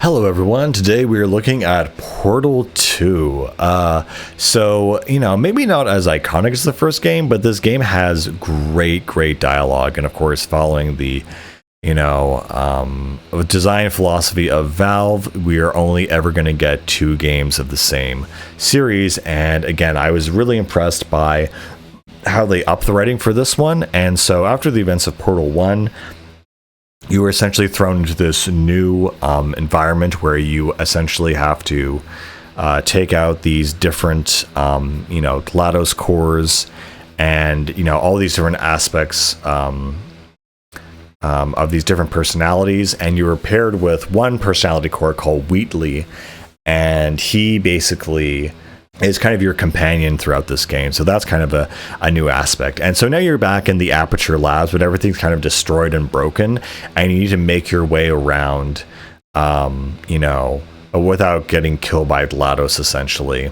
Hello everyone, today we are looking at Portal 2. Maybe not as iconic as the first game, but this game has great dialogue, and of course following the, design philosophy of Valve, we are only ever going to get 2 games of the same series, and again, I was really impressed by how they upped the writing for this one, and so after the events of Portal 1, you were essentially thrown into this new environment where you essentially have to take out these different, GLaDOS cores and, all these different aspects of these different personalities. And you were paired with one personality core called Wheatley. And he basically is kind of your companion throughout this game. So that's kind of a new aspect. And so now you're back in the Aperture Labs, but everything's kind of destroyed and broken, and you need to make your way around, without getting killed by GLaDOS, essentially.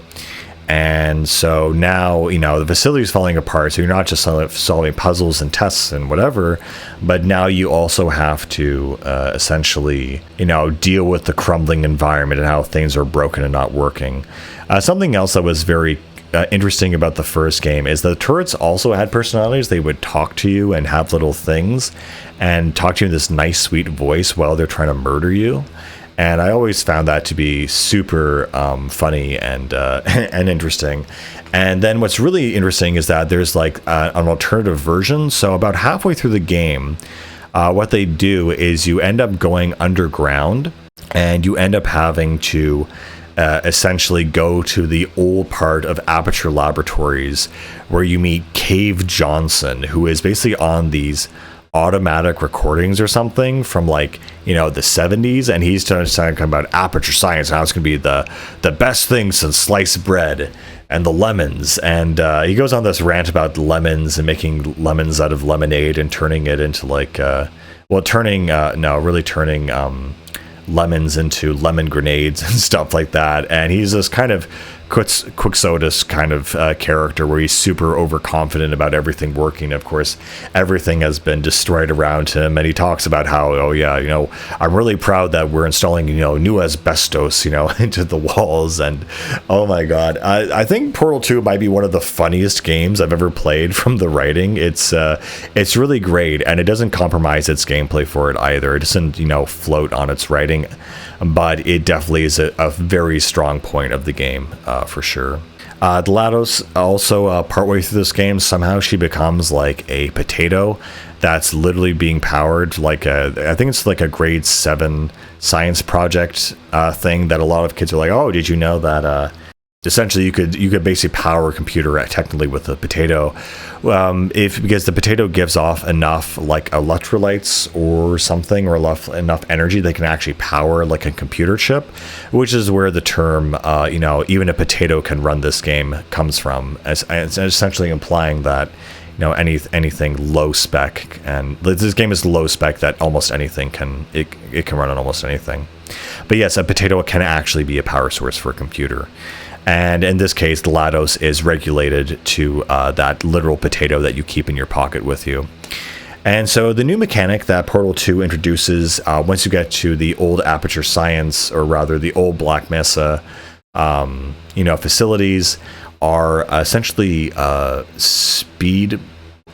And so now, the facility's falling apart, so you're not just solving puzzles and tests and whatever, but now you also have to essentially, deal with the crumbling environment and how things are broken and not working. Something else that was very interesting about the first game is the turrets also had personalities. They would talk to you and have little things and talk to you in this nice, sweet voice while they're trying to murder you. And I always found that to be super funny and interesting. And then what's really interesting is that there's like an alternative version. So about halfway through the game, what they do is you end up going underground, and you end up having to essentially go to the old part of Aperture Laboratories, where you meet Cave Johnson, who is basically on these automatic recordings or something from the 70s, and he's talking about aperture science, how it's going to be the best thing since sliced bread and the lemons, and he goes on this rant about lemons and making lemons out of lemonade and turning it into turning lemons into lemon grenades and stuff like that. And he's this kind of Quixotus kind of character where he's super overconfident about everything working. Of course, everything has been destroyed around him, and he talks about how, I'm really proud that we're installing, new asbestos, into the walls. And oh my god, I think Portal 2 might be one of the funniest games I've ever played from the writing. It's really great, and it doesn't compromise its gameplay for it either. It doesn't, float on its writing, but it definitely is a very strong point of the game, for sure. GLaDOS also, partway through this game, somehow she becomes like a potato that's literally being powered like I think it's like a grade 7 science project thing that a lot of kids are like, oh, did you know that essentially you could basically power a computer technically with a potato, because the potato gives off enough like electrolytes or something, or enough energy they can actually power like a computer chip, which is where the term even a potato can run this game comes from, as essentially implying that anything low spec, and this game is low spec, that almost anything can run on almost anything. But yes, a potato can actually be a power source for a computer. And in this case, GLaDOS is regulated to that literal potato that you keep in your pocket with you. And so the new mechanic that Portal 2 introduces, once you get to the old Aperture Science, or rather the old Black Mesa, facilities, are essentially speed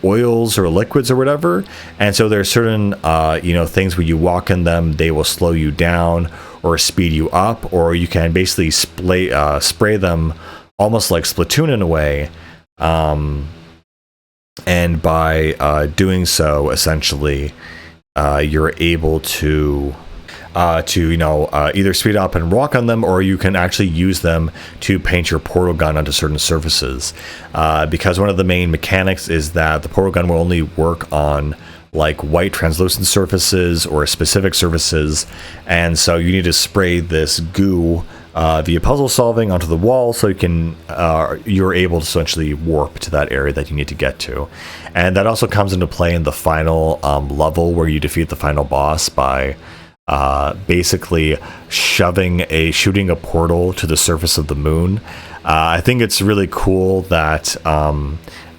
oils or liquids or whatever. And so there are certain, things where you walk in them, they will slow you down or speed you up, or you can basically spray them almost like Splatoon in a way. And by doing so, essentially, you're able to either speed up and walk on them, or you can actually use them to paint your portal gun onto certain surfaces. Because one of the main mechanics is that the portal gun will only work on like white translucent surfaces or specific surfaces, and so you need to spray this goo via puzzle solving onto the wall, so you're able to essentially warp to that area that you need to get to. And that also comes into play in the final level, where you defeat the final boss by basically shooting a portal to the surface of the moon. I think it's really cool that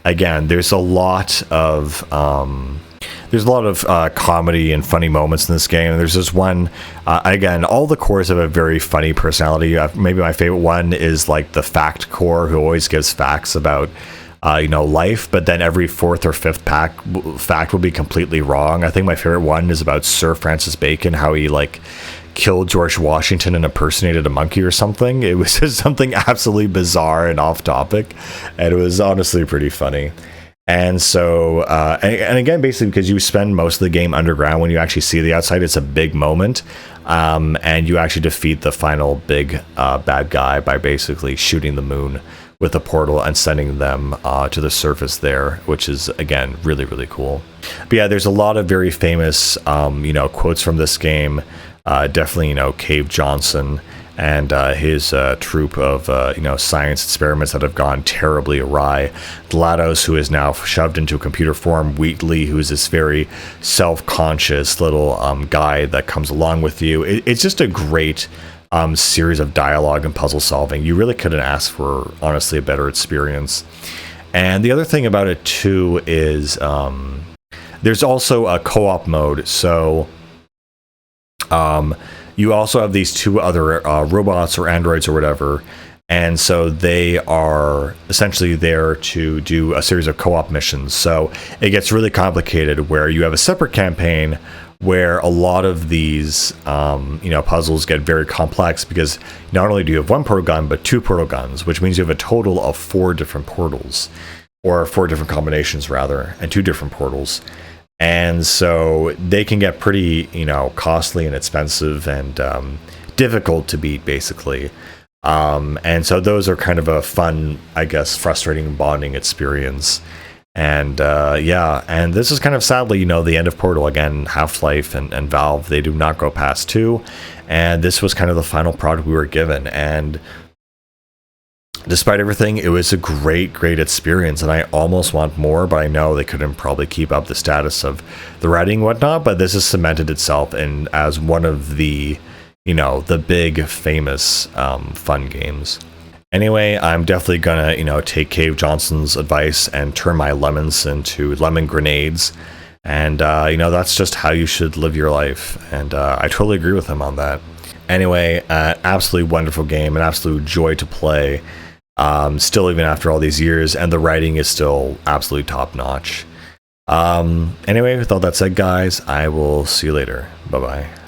again, there's a lot of there's a lot of comedy and funny moments in this game. There's this one, again, all the cores have a very funny personality. Maybe my favorite one is like the fact core, who always gives facts about life, but then every fourth or fifth fact will be completely wrong. I think my favorite one is about Sir Francis Bacon, how he like killed George Washington and impersonated a monkey or something. It was just something absolutely bizarre and off topic, and it was honestly pretty funny. And so, and again, basically because you spend most of the game underground, when you actually see the outside, it's a big moment. And you actually defeat the final big bad guy by basically shooting the moon with a portal and sending them to the surface there, which is, again, really, really cool. But yeah, there's a lot of very famous, quotes from this game. Definitely, Cave Johnson and his troupe of science experiments that have gone terribly awry. GLaDOS, who is now shoved into computer form. Wheatley, who is this very self-conscious little guy that comes along with you. It's just a great series of dialogue and puzzle solving. You really couldn't ask for, honestly, a better experience. And the other thing about it too is there's also a co-op mode. So you also have these two other robots or androids or whatever, and so they are essentially there to do a series of co-op missions. So it gets really complicated where you have a separate campaign where a lot of these puzzles get very complex, because not only do you have one portal gun but two portal guns, which means you have a total of 4 different portals, or 4 different combinations rather, and 2 different portals. And so they can get pretty, costly and expensive and difficult to beat, basically. And so those are kind of a fun, I guess, frustrating bonding experience. And and this is kind of sadly, the end of Portal. Again, Half-Life and Valve, they do not go past 2. And this was kind of the final product we were given. And despite everything, it was a great, great experience, and I almost want more, but I know they couldn't probably keep up the status of the writing and whatnot, but this has cemented itself in as one of the, the big, famous, fun games. Anyway, I'm definitely gonna, take Cave Johnson's advice and turn my lemons into lemon grenades, and, that's just how you should live your life, and I totally agree with him on that. Anyway, absolutely wonderful game, an absolute joy to play. Still, even after all these years, and the writing is still absolutely top notch. Anyway, with all that said, guys, I will see you later. Bye bye.